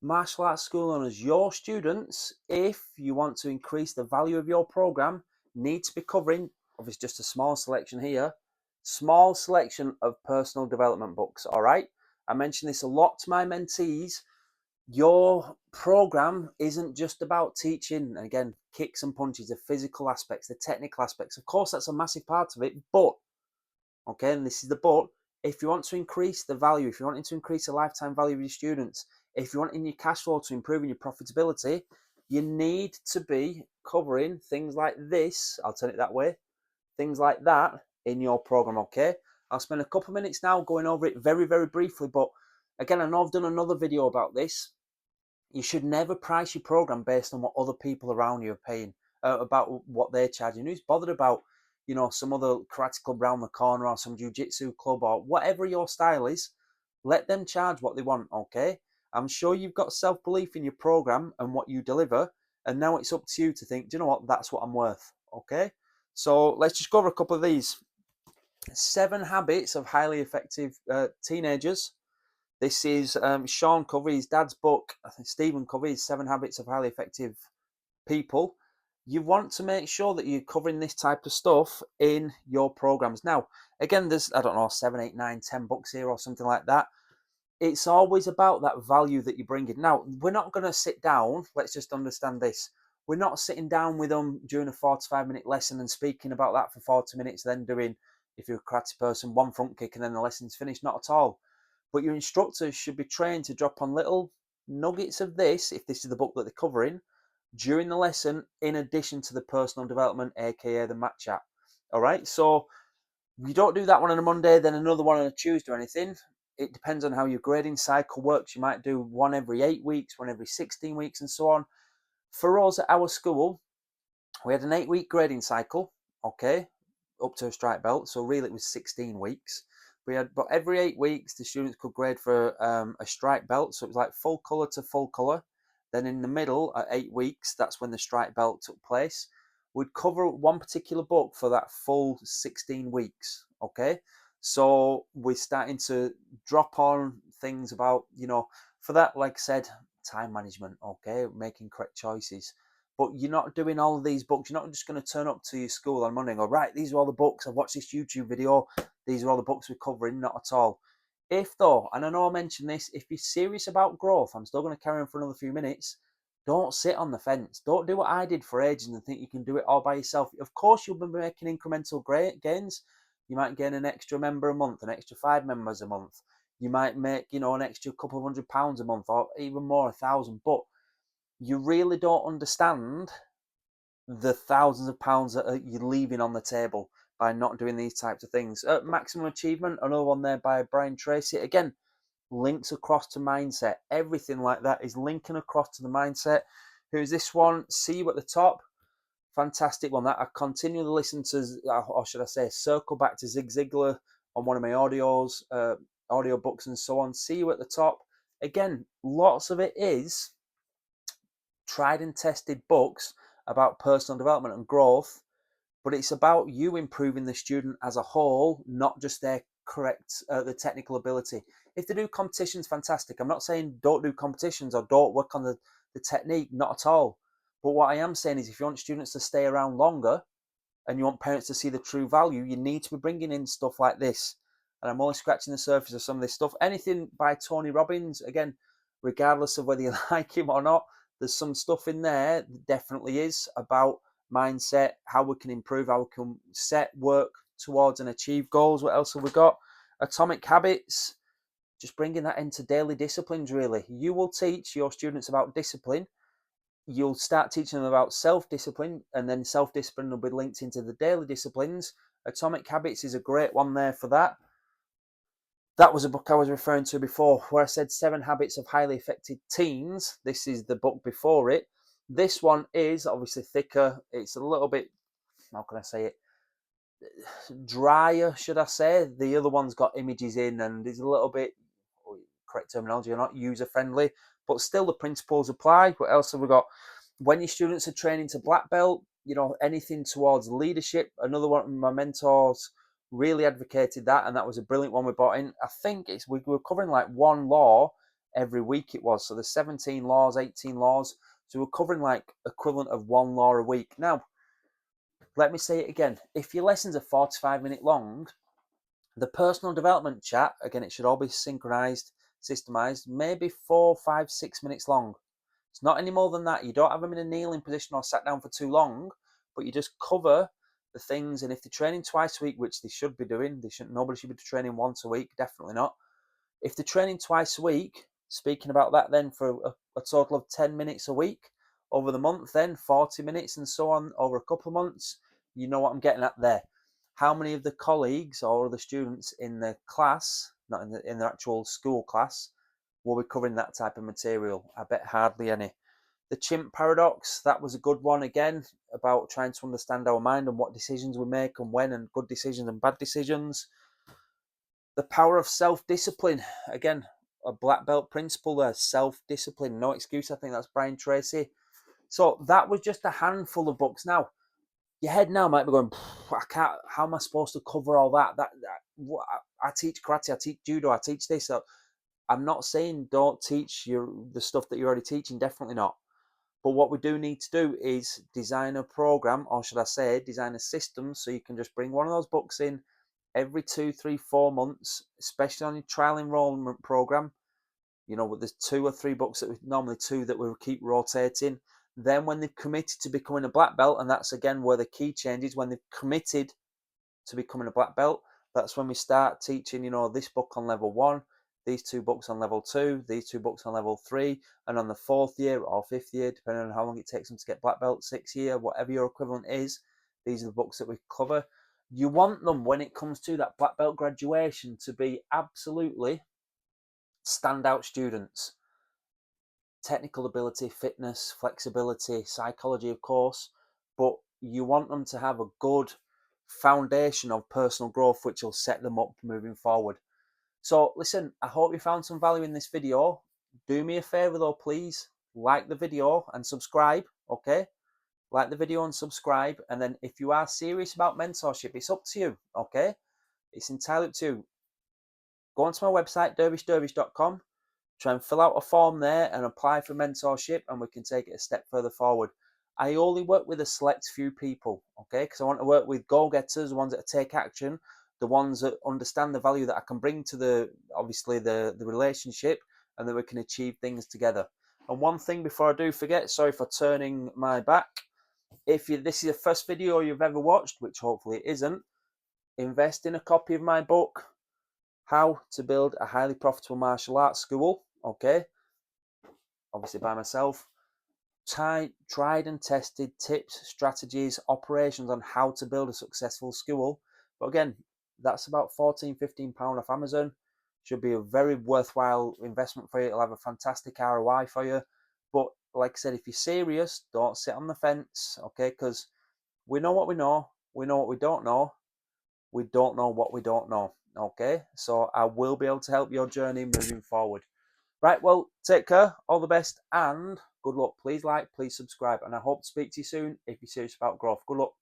Martial arts school owners, your students, if you want to increase the value of your program, need to be covering, obviously just a small selection here, small selection of personal development books. All right. I mention this a lot to my mentees. Your program isn't just about teaching, again, kicks and punches, the physical aspects, the technical aspects. Of course, that's a massive part of it, but okay, and this is the but, if you want to increase the value, if you're wanting to increase the lifetime value of your students, if you're wanting your cash flow to improve and your profitability, you need to be covering things like this. I'll turn it that way, things like that in your program. Okay, I'll spend a couple of minutes now going over it very, very briefly, but again, I know I've done another video about this. You should never price your program based on what other people around you are paying, about what they're charging. Who's bothered about, some other karate club around the corner or some jiu-jitsu club or whatever your style is? Let them charge what they want, okay? I'm sure you've got self-belief in your program and what you deliver, and now it's up to you to think, do you know what, that's what I'm worth, okay? So let's just go over a couple of these. 7 habits of highly effective teenagers. This is Sean Covey's dad's book. I think Stephen Covey's 7 Habits of Highly Effective People. You want to make sure that you're covering this type of stuff in your programs. Now, again, there's, I don't know, 7, 8, 9, 10 books here or something like that. It's always about that value that you're bringing. Now, we're not going to sit down. Let's just understand this. We're not sitting down with them during a 45-minute lesson and speaking about that for 40 minutes, then doing, if you're a karate person, one front kick and then the lesson's finished. Not at all. But your instructors should be trained to drop on little nuggets of this, if this is the book that they're covering, during the lesson, in addition to the personal development, aka the mat chat. All right, so you don't do that one on a Monday, then another one on a Tuesday or anything. It depends on how your grading cycle works. You might do one every 8 weeks, one every 16 weeks, and so on. For us at our school, we had an 8-week grading cycle, okay, up to a stripe belt. So really, it was 16 weeks. But every 8 weeks, the students could grade for a stripe belt. So it was like full color to full color. Then in the middle, at 8 weeks, that's when the stripe belt took place. We'd cover one particular book for that full 16 weeks. Okay, so we're starting to drop on things about, for that, like I said, time management. Okay, making correct choices. But you're not doing all of these books. You're not just going to turn up to your school on Monday and go, right, these are all the books. I've watched this YouTube video. These are all the books we're covering. Not at all. If though, and I know I mentioned this, if you're serious about growth, I'm still going to carry on for another few minutes. Don't sit on the fence. Don't do what I did for ages and think you can do it all by yourself. Of course, you'll be making incremental gains. You might gain an extra member a month, an extra 5 members a month. You might make, an extra couple of £100 a month, or even more, 1,000. But you really don't understand the thousands of pounds that you're leaving on the table by not doing these types of things. Maximum Achievement, another one there by Brian Tracy. Again, links across to mindset. Everything like that is linking across to the mindset. Who's this one? See You at the Top. Fantastic one. That I continually listen to, or should I say, circle back to Zig Ziglar on one of my audio books and so on. See You at the Top. Again, lots of it is tried and tested books about personal development and growth, but it's about you improving the student as a whole, not just their the technical ability. If they do competitions, fantastic. I'm not saying don't do competitions or don't work on the technique, not at all. But what I am saying is, if you want students to stay around longer and you want parents to see the true value, you need to be bringing in stuff like this. And I'm only scratching the surface of some of this stuff. Anything by Tony Robbins, again, regardless of whether you like him or not, there's some stuff in there that definitely is about mindset, how we can improve, how we can set, work towards and achieve goals. What else have we got? Atomic Habits, just bringing that into daily disciplines, really. You will teach your students about discipline. You'll start teaching them about self-discipline, and then self-discipline will be linked into the daily disciplines. Atomic Habits is a great one there for that. That was a book I was referring to before, where I said 7 Habits of Highly Effective Teens. This is the book before it. This one is obviously thicker. It's a little bit, how can I say it, drier, should I say. The other one's got images in and is a little bit, correct terminology, not user-friendly, but still the principles apply. What else have we got? When your students are training to black belt, anything towards leadership. Another one of my mentors really advocated that, and that was a brilliant one we brought in. I think we were covering like one law every week it was. So there's 17 laws, 18 laws. So we're covering like equivalent of 1 law a week. Now, let me say it again. If your lessons are 45-minute long, the personal development chat, again, it should all be synchronized, systemized, maybe 4, 5, 6 minutes long. It's not any more than that. You don't have them in a kneeling position or sat down for too long, but you just cover the things. And if they're training twice a week, which they should be doing, nobody should be training once a week, definitely not. If they're training twice a week, speaking about that then for a total of 10 minutes a week over the month, then 40 minutes and so on over a couple of months, you know what I'm getting at there. How many of the colleagues or the students in the class, not in the actual school class, will be covering that type of material? I bet hardly any. The chimp paradox, that was a good one again, about trying to understand our mind and what decisions we make and when, and good decisions and bad decisions. The power of self-discipline, again, a black belt principle there, self-discipline, no excuse. I think that's Brian Tracy. So that was just a handful of books. Now, your head now might be going, I can't, how am I supposed to cover all that? I teach karate, I teach judo, I teach this. So I'm not saying don't teach the stuff that you're already teaching, definitely not. But what we do need to do is design a program, or should I say, design a system so you can just bring one of those books in every 2, 3, 4 months, especially on your trial enrollment program. You know, there's 2 or 3 books normally 2 that we keep rotating. Then when they've committed to becoming a black belt, and that's again where the key changes, when they've committed to becoming a black belt, that's when we start teaching, you know, this book on level 1, these 2 books on level 2, these 2 books on level 3, and on the 4th year or 5th year, depending on how long it takes them to get black belt, 6th year, whatever your equivalent is, these are the books that we cover. You want them, when it comes to that black belt graduation, to be absolutely standout students. Technical ability, fitness, flexibility, psychology, of course, but you want them to have a good foundation of personal growth, which will set them up moving forward. So listen, I hope you found some value in this video. Do me a favor though, please like the video and subscribe. Okay, like the video and subscribe. And then if you are serious about mentorship, it's up to you. Okay, it's entirely up to you. Go onto my website, dervishdervish.com. Try and fill out a form there and apply for mentorship, and we can take it a step further forward. I only work with a select few people, okay, because I want to work with go-getters, the ones that take action, the ones that understand the value that I can bring to the relationship, and that we can achieve things together. And one thing before I do forget, sorry for turning my back, if this is the first video you've ever watched, which hopefully it isn't, invest in a copy of my book, How to Build a Highly Profitable Martial Arts School. Okay, obviously by myself. Tried and tested tips, strategies, operations on how to build a successful school. But again, that's about £14-15 off Amazon. Should be a very worthwhile investment for you. It'll have a fantastic ROI for you. But like I said, if you're serious, don't sit on the fence, okay? Because we know what we know what we don't know what we don't know, okay? So I will be able to help your journey moving forward. Right, well, take care, all the best, and good luck. Please like, please subscribe, and I hope to speak to you soon if you're serious about growth. Good luck.